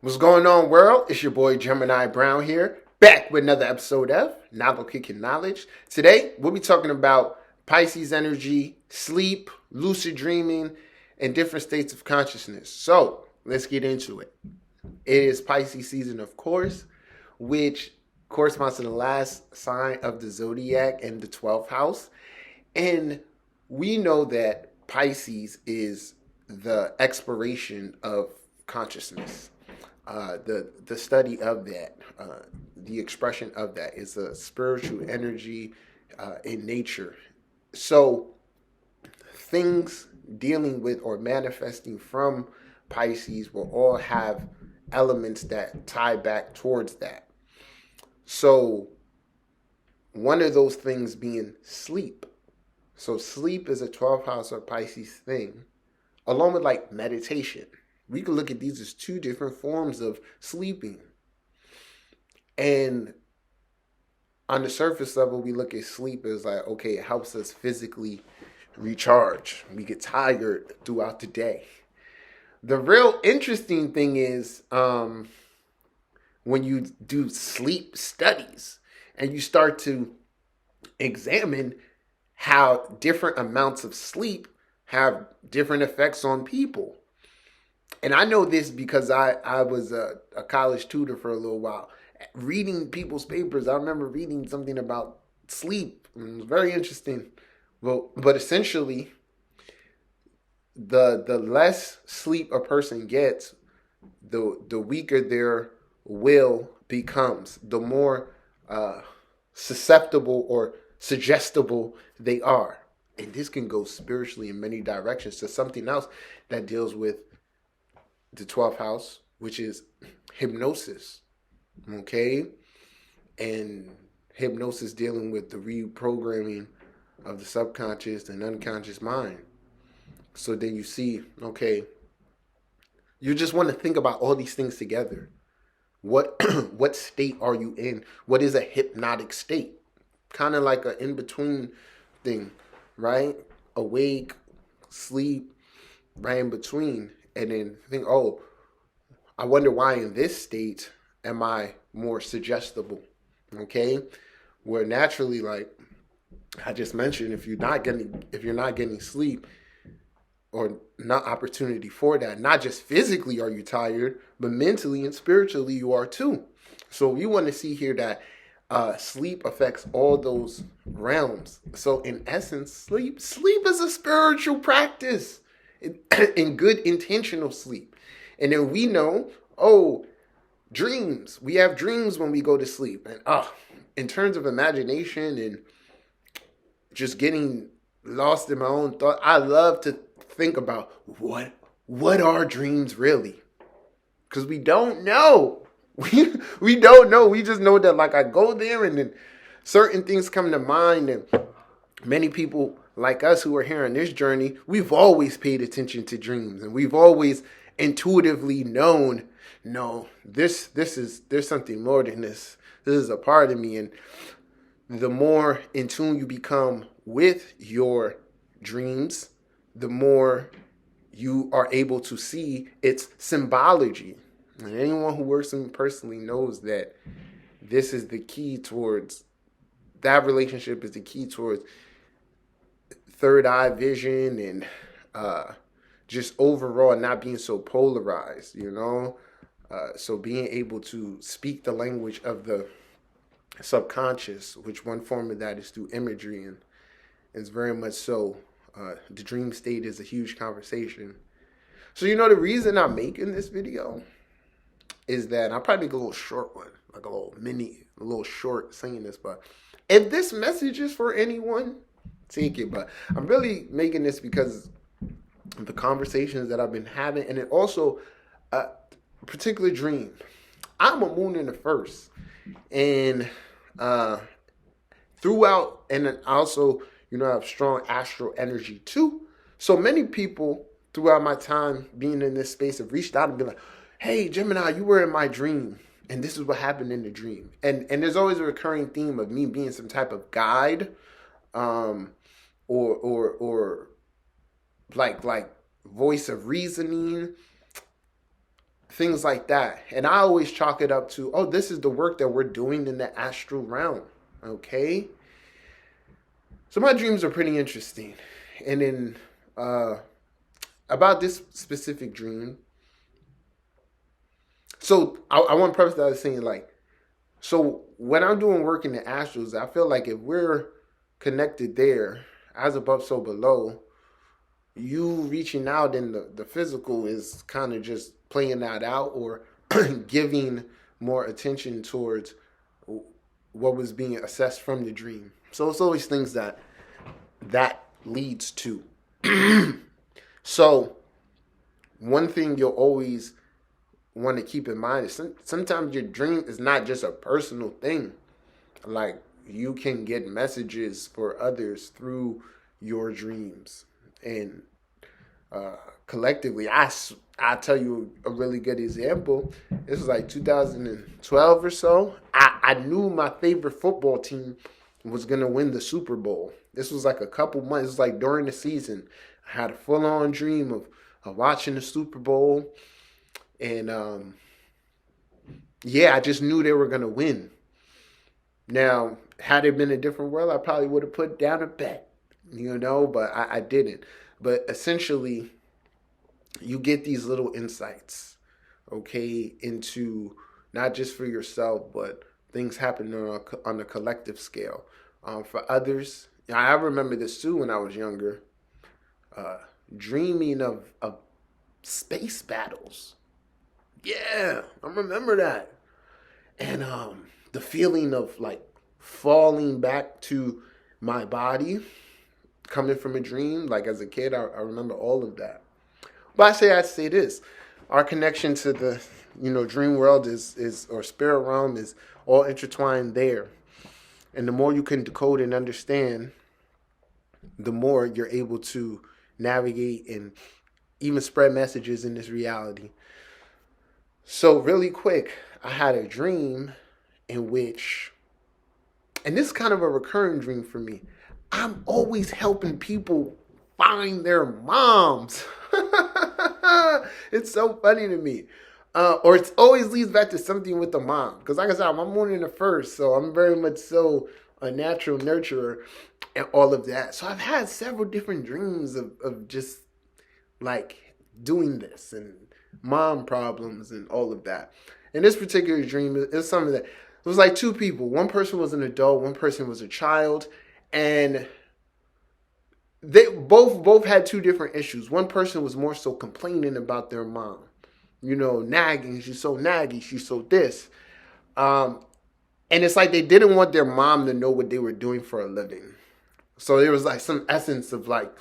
What's going on, world? It's your boy Gemini Brown here, back with another episode of Novel Kicking Knowledge. Today, we'll be talking about Pisces energy, sleep, lucid dreaming, and different states of consciousness. So, let's get into it. It is Pisces season, of course, which corresponds to the last sign of the zodiac and the 12th house. And we know that Pisces is the exploration of consciousness. The study of that, the expression of that is a spiritual energy in nature. So things dealing with or manifesting from Pisces will all have elements that tie back towards that. So one of those things being sleep. So sleep is a 12th house or Pisces thing, along with like meditation. We can look at these as two different forms of sleeping. And on the surface level, we look at sleep as like, okay, it helps us physically recharge. We get tired throughout the day. The real interesting thing is when you do sleep studies and you start to examine how different amounts of sleep have different effects on people. And I know this because I was a college tutor for a little while. Reading people's papers, I remember reading something about sleep. It was very interesting. Well, but essentially, the less sleep a person gets, the weaker their will becomes, the more susceptible or suggestible they are. And this can go spiritually in many directions to something else that deals with the 12th house, which is hypnosis. Okay? And hypnosis dealing with the reprogramming of the subconscious and unconscious mind. So then you see, okay, you just want to think about all these things together. What state are you in? What is a hypnotic state? Kind of like an in-between thing, right? Awake, sleep, right in between. And then think, oh, I wonder why in this state am I more suggestible? Okay? Where naturally, like I just mentioned, if you're not getting sleep or not opportunity for that, not just physically are you tired, but mentally and spiritually you are too. So we want to see here that sleep affects all those realms. So in essence, sleep is a spiritual practice. In good intentional sleep. And then we know, dreams. We have dreams when we go to sleep. And in terms of imagination and just getting lost in my own thought, I love to think about what are dreams really? Because we don't know. We don't know. We just know that like I go there and then certain things come to mind, and many people like us who are here on this journey, we've always paid attention to dreams, and we've always intuitively known, no, there's something more than this. This is a part of me. And the more in tune you become with your dreams, the more you are able to see its symbology. And anyone who works with me personally knows that this is the key towards, that relationship is the key towards third eye vision and just overall not being so polarized, so being able to speak the language of the subconscious, which one form of that is through imagery, and it's very much so. The dream state is a huge conversation. So the reason I'm making this video is that I'll probably make a little short one, like a little short saying this, but if this message is for anyone, take it. But I'm really making this because of the conversations that I've been having, and it also a particular dream. I'm a moon in the first, and throughout, and then also I have strong astral energy too. So many people throughout my time being in this space have reached out and been like, "Hey, Gemini, you were in my dream, and this is what happened in the dream." And there's always a recurring theme of me being some type of guide, or like voice of reasoning, things like that. And I always chalk it up to, oh, this is the work that we're doing in the astral realm. Okay? So my dreams are pretty interesting. And then about this specific dream, so I want to preface that as saying, like, so when I'm doing work in the astrals, I feel like if we're connected there, as above, so below, you reaching out in the physical is kind of just playing that out, or giving more attention towards what was being assessed from the dream. So it's always things that leads to. So one thing you'll always want to keep in mind is sometimes your dream is not just a personal thing. Like, you can get messages for others through your dreams. And collectively, I'll tell you a really good example. This was like 2012 or so. I knew my favorite football team was going to win the Super Bowl. This was like a couple months. It was like during the season. I had a full-on dream of watching the Super Bowl. And, I just knew they were going to win. Now, had it been a different world, I probably would have put down a bet, but I didn't. But essentially, you get these little insights, okay, into not just for yourself, but things happen on a collective scale. For others, I remember this too when I was younger, dreaming of space battles. Yeah, I remember that. And the feeling of like falling back to my body coming from a dream. Like as a kid, I remember all of that. But I'd say this. Our connection to the, dream world is or spirit realm is all intertwined there. And the more you can decode and understand, the more you're able to navigate and even spread messages in this reality. So really quick, I had a dream in which, and this is kind of a recurring dream for me, I'm always helping people find their moms. It's so funny to me. Or it always leads back to something with the mom. Because like I said, I'm born in the first, so I'm very much so a natural nurturer and all of that. So I've had several different dreams of just like doing this and mom problems and all of that. And this particular dream is something that, it was like two people. One person was an adult, one person was a child, and they both had two different issues. One person was more so complaining about their mom. Nagging, she's so naggy, she's so this. And it's like they didn't want their mom to know what they were doing for a living. So there was like some essence of like,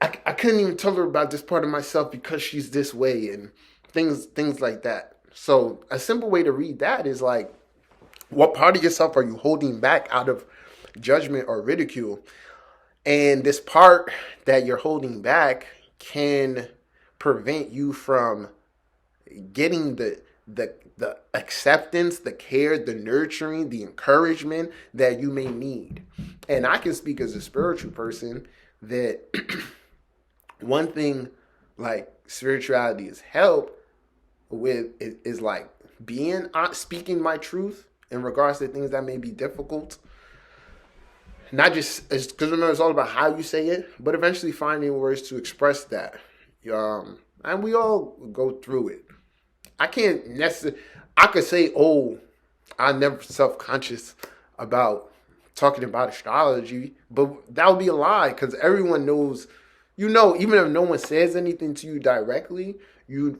I couldn't even tell her about this part of myself because she's this way and things like that. So a simple way to read that is like, what part of yourself are you holding back out of judgment or ridicule? And this part that you're holding back can prevent you from getting the acceptance, the care, the nurturing, the encouragement that you may need. And I can speak as a spiritual person that one thing like spirituality has helped with is like speaking my truth in regards to things that may be difficult. Not just, because remember, it's all about how you say it, but eventually finding words to express that. And we all go through it. I can't necessarily, I could say, I'm never self-conscious about talking about astrology, but that would be a lie because everyone knows, even if no one says anything to you directly, you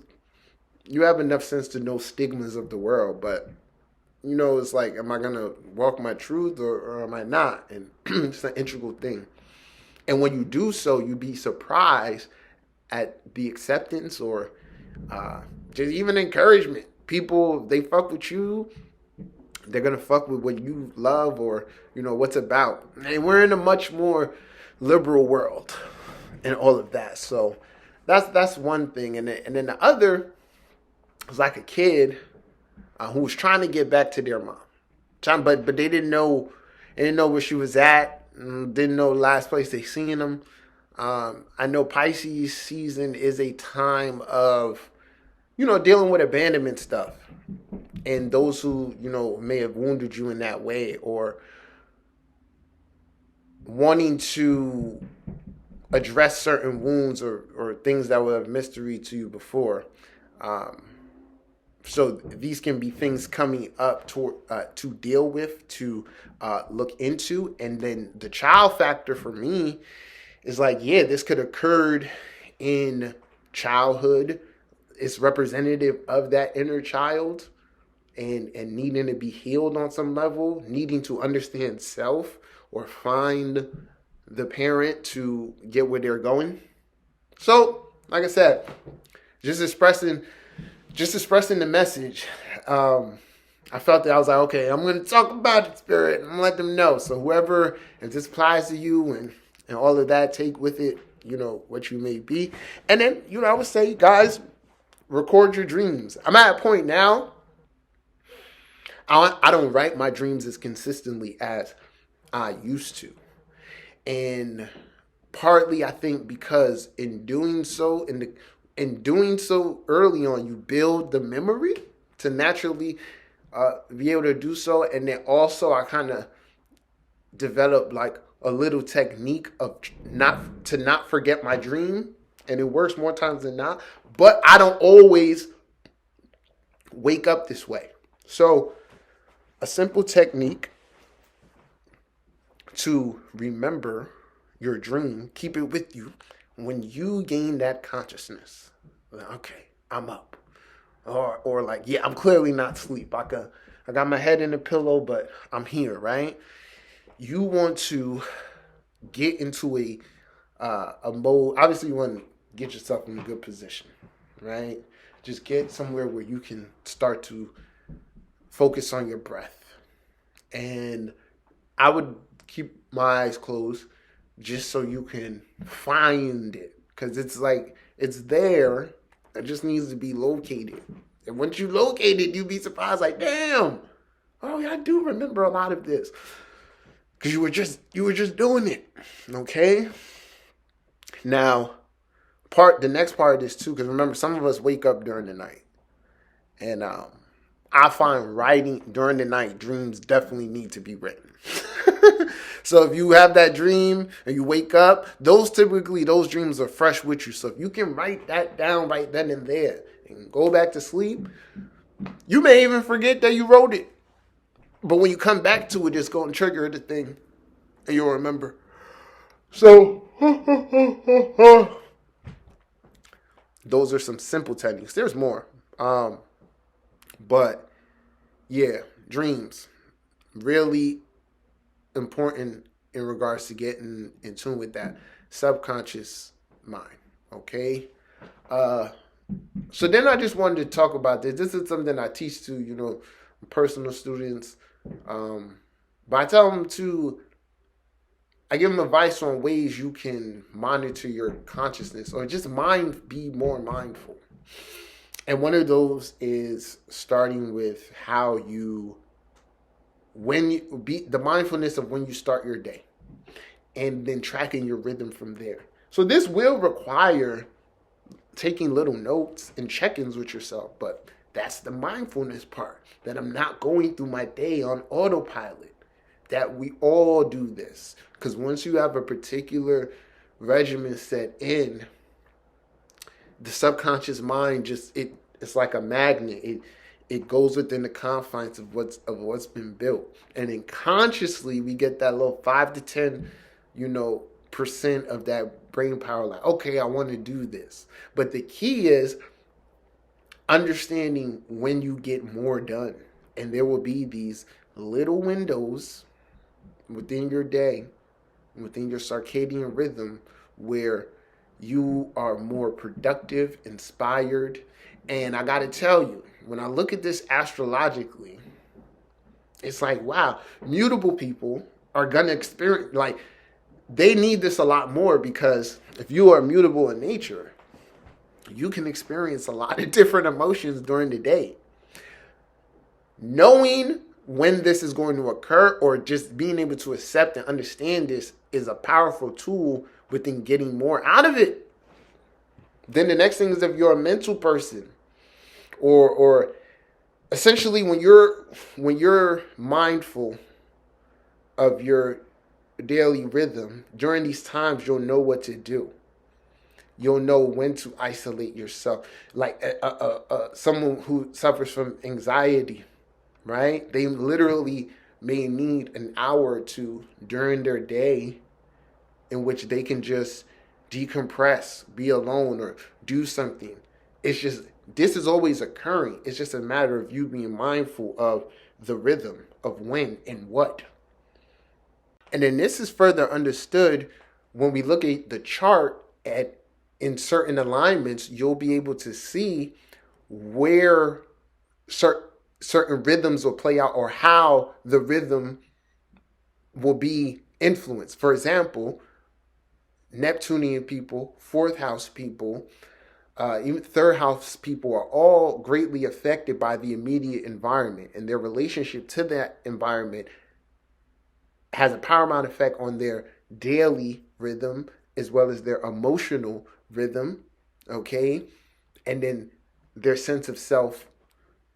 have enough sense to know stigmas of the world, but it's like, am I going to walk my truth or am I not? And it's an integral thing. And when you do so, you be surprised at the acceptance or just even encouragement. People, they fuck with you. They're going to fuck with what you love or, what's about. And we're in a much more liberal world and all of that. So that's one thing. And then the other was like a kid who was trying to get back to their mom. But they didn't know where she was at. Didn't know the last place they seen them. I know Pisces season is a time of dealing with abandonment stuff, and those who, may have wounded you in that way, or wanting to address certain wounds or things that were a mystery to you before. So these can be things coming up to deal with, to look into. And then the child factor for me is like, yeah, this could have occurred in childhood. It's representative of that inner child and needing to be healed on some level, needing to understand self or find the parent to get where they're going. So, like I said, just expressing the message. I felt that I was like, okay, I'm going to talk about it, Spirit, and I'm going to let them know. So whoever, if this applies to you and all of that, take with it, what you may be. And then, I would say, guys, record your dreams. I'm at a point now, I don't write my dreams as consistently as I used to. And partly, I think, because in doing so early on, you build the memory to naturally be able to do so. And then also, I kind of developed like a little technique of not forget my dream, and it works more times than not. But I don't always wake up this way. So a simple technique to remember your dream, keep it with you when you gain that consciousness. Okay, I'm up. Or like, yeah, I'm clearly not asleep. I got my head in the pillow, but I'm here, right? You want to get into a mode. Obviously, you want to get yourself in a good position, right? Just get somewhere where you can start to focus on your breath. And I would keep my eyes closed just so you can find it. Because it's like, it's there. It just needs to be located. And once you locate it, you'd be surprised, like, damn. Oh, yeah, I do remember a lot of this. Because you were just doing it. Okay? Now, the next part of this too, because remember, some of us wake up during the night. And I find writing during the night, dreams definitely need to be written. So if you have that dream and you wake up, those dreams are fresh with you. So if you can write that down right then and there and go back to sleep, you may even forget that you wrote it. But when you come back to it, it's going to trigger the thing and you'll remember. So those are some simple techniques. There's more. But yeah, dreams, really important in regards to getting in tune with that subconscious mind. Okay. So then I just wanted to talk about this. This is something I teach to, personal students. But I tell them I give them advice on ways you can monitor your consciousness or just be more mindful. And one of those is starting with the mindfulness of when you start your day and then tracking your rhythm from there. So this will require taking little notes and check-ins with yourself, but that's the mindfulness part, that I'm not going through my day on autopilot, that we all do this. Because once you have a particular regimen set in, the subconscious mind it's like a magnet. It goes within the confines of what's been built. And then consciously we get that little 5 to 10, % of that brain power, like, okay, I want to do this. But the key is understanding when you get more done. And there will be these little windows within your day, within your circadian rhythm, where you are more productive, inspired. And I got to tell you, when I look at this astrologically, it's like, wow, mutable people are going to experience, like, they need this a lot more, because if you are mutable in nature, you can experience a lot of different emotions during the day. Knowing when this is going to occur, or just being able to accept and understand this, is a powerful tool within getting more out of it. Then the next thing is, if you're a mental person, or essentially when you're mindful of your daily rhythm during these times, you'll know what to do. You'll know when to isolate yourself. Like someone who suffers from anxiety, right? They literally may need an hour or two during their day in which they can just decompress, be alone, or do something. It's just, this is always occurring. It's just a matter of you being mindful of the rhythm of when and what. And then this is further understood when we look at the chart at in certain alignments, you'll be able to see where certain rhythms will play out or how the rhythm will be influenced. For example, Neptunian people, fourth house people, even third house people are all greatly affected by the immediate environment, and their relationship to that environment has a paramount effect on their daily rhythm as well as their emotional rhythm, okay? And then their sense of self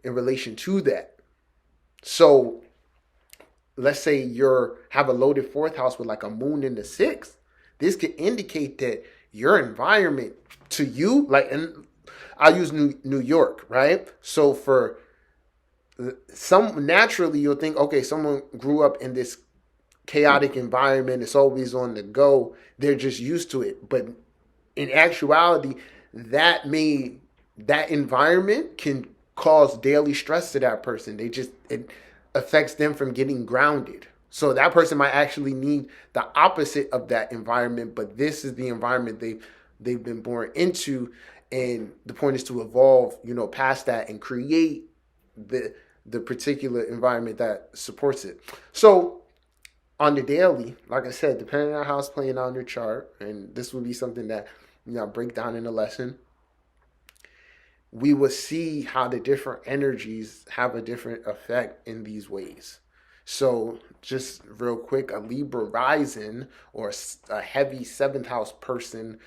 in relation to that. So let's say you have a loaded fourth house with like a moon in the sixth. This could indicate that your environment to you, like, and I'll use New York, right? So for some, naturally you'll think, okay, someone grew up in this chaotic environment, it's always on the go, they're just used to it. But in actuality, that environment can cause daily stress to that person. It affects them from getting grounded. So that person might actually need the opposite of that environment, but this is the environment they've been born into, and the point is to evolve, past that and create the particular environment that supports it. So on the daily, like I said, depending on how it's playing out on your chart, and this will be something that I break down in a lesson, we will see how the different energies have a different effect in these ways. So just real quick, a Libra rising or a heavy seventh house person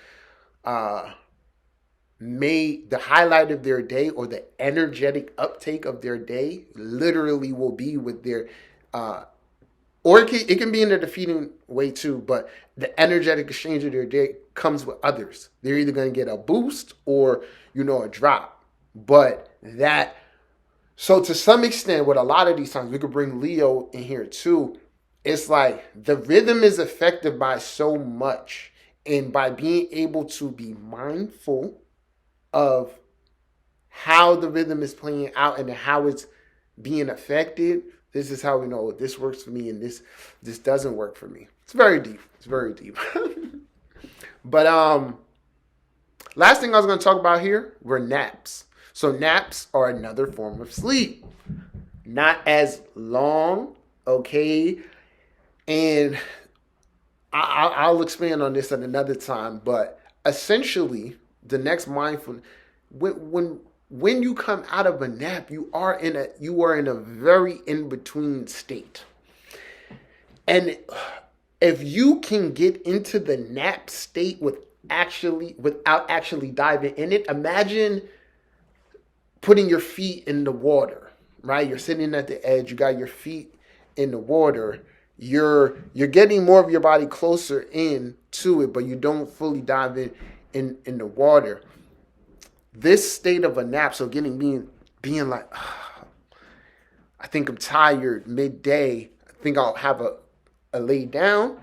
may, the highlight of their day or the energetic uptake of their day literally will be with their or it can be in a defeating way too, but the energetic exchange of their day comes with others. They're either going to get a boost or, a drop. But so to some extent, with a lot of these times, we could bring Leo in here too. It's like the rhythm is affected by so much. And by being able to be mindful of how the rhythm is playing out and how it's being affected, this is how we know this works for me and this doesn't work for me. It's very deep. It's very deep. But last thing I was going to talk about here were naps. So naps are another form of sleep. Not as long, okay? And I'll expand on this at another time, but essentially the next mindfulness, when you come out of a nap, you are in a very in between state. And if you can get into the nap state without actually diving in it, imagine putting your feet in the water, right? You're sitting at the edge, you got your feet in the water. You're getting more of your body closer in to it, but you don't fully dive in the water. This state of a nap, so being like, I think I'm tired midday, I think I'll have a lay down.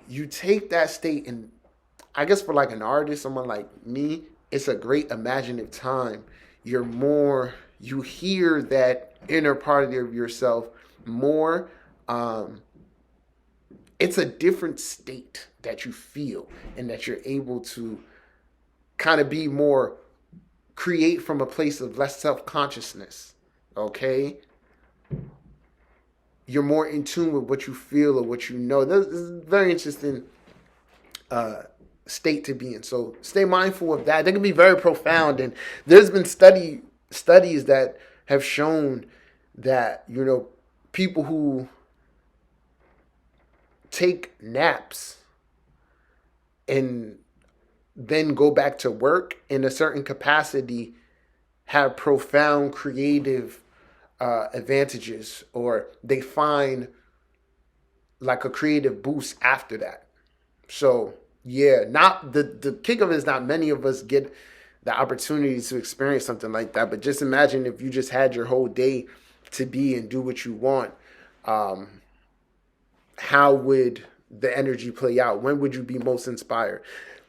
You take that state, and I guess for like an artist, someone like me, it's a great imaginative time. You hear that inner part of yourself more. It's a different state that you feel and that you're able to kind of be more, create from a place of less self-consciousness, okay? You're more in tune with what you feel or what you know. This is a very interesting state to be in. So stay mindful of that. They can be very profound. And there's been studies that have shown that, people who take naps and then go back to work in a certain capacity have profound creative advantages, or they find like a creative boost after that. So yeah, not the kick of it is not many of us get the opportunity to experience something like that. But just imagine if you just had your whole day to be and do what you want. Um, how would the energy play out? When would you be most inspired?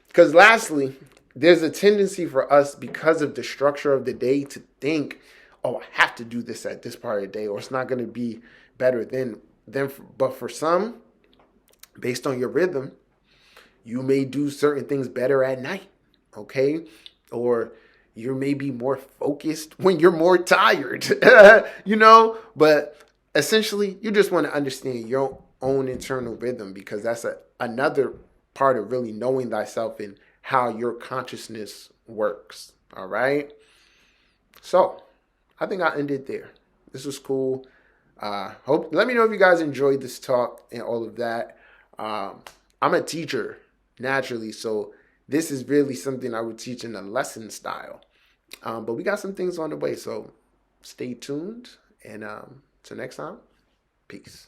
Because lastly, there's a tendency for us, because of the structure of the day, to think, oh, I have to do this at this part of the day, or it's not going to be better than. But for some, based on your rhythm, you may do certain things better at night, okay? Or you may be more focused when you're more tired, But essentially, you just want to understand your own internal rhythm, because that's another part of really knowing thyself and how your consciousness works, all right? So, I think I'll end it there. This was cool. Let me know if you guys enjoyed this talk and all of that. I'm a teacher naturally, so this is really something I would teach in a lesson style. But we got some things on the way, so stay tuned. And till next time, peace.